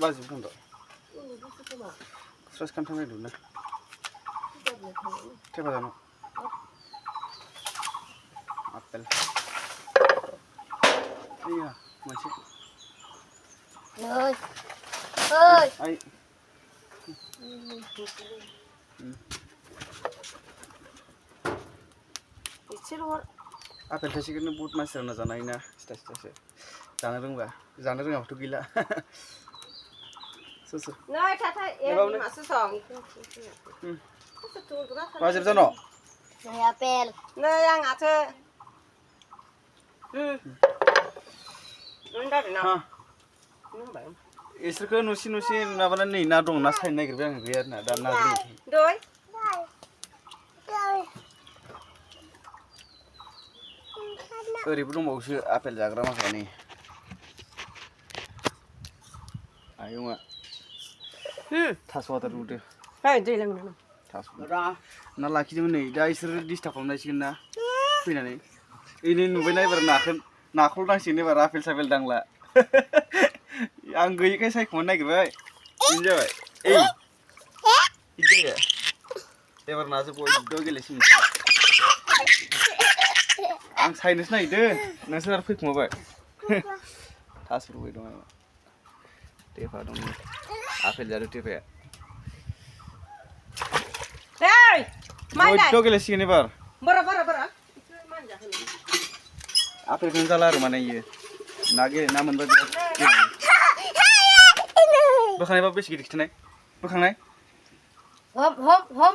बाजिबो दं स्ट्रेस खालामथां नायदोंना थेबा जानो apple iya मोनसे Ơi ơi ai Disuruh apple थाइसेखौनो बहुत मानसिफोरानो जानो हायोना सिथा सिथासो जानो रोंबा जानो रोङाबाथ' गैला सोर सोर Nơi thay thay em mà sư sòng बाजिबो जानो Nơi apel Nơi ăn à thơ Nơi đó để nào इसोरखौ नुसि नुसि माबानानै नै ना दं ना सायनो नागिरबाय आङो गैया आरोना दा ना Đôi ओरैबो दंबावोसो आपेल जाग्रा माखाया नै आयंआ थास' आदार रुदो Hey, đi lên nào थास' ना लाखिदोंमोन नै दा इसोर डिस्टार्ब खालामनांसिगोन ना फैनानै ओइनै नुबायना एबार नाखौल' दांसिगोन एबार आपेल सापेल दांला आं गैयैखाय सायख'नो नागिरबाय बिदिनो जाबाय बिदि जायो एबार नाजों बयबो गेलेसिगोन आं सायनोसो नागिरदों नोंसोर आरो फैखुमाबाय थास' रुबाय दं आङो टेपा दं आपेल जादों टेपाया Hey, बयबो गेलेसिगोन एबार Bara आपेलखौनो जाला आरो माने इयो ना मोनबा बिराद बोखांनायबा बेसे गिदिर खिथानाय बोखांनाय Hom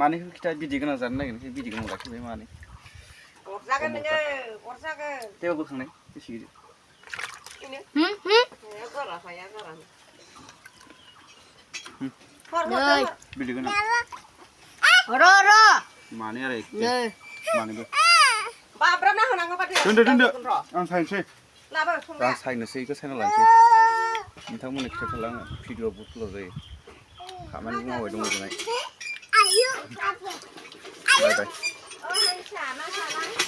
मानिखौ खिथा बिदै गोनां जानो नागिरनोसै बिदै गोनां लाखिबाय मानै Orsaga mene orsaga टेपा बोखांनाय बेसे गिदिर Gara saya gara बिदै गोनां Ro मानै आरो मानैबो Babra na hanang apa dia दोनदो आं सायनोसै Laba आं सायनोसै बेखौ सायना लानोसै नोंथांमोननो खिथाथ'ला आङो भिडिअ बहुत गोलाव जायो खामानिबो मावबाय दं ओजोंहाय बाय बाय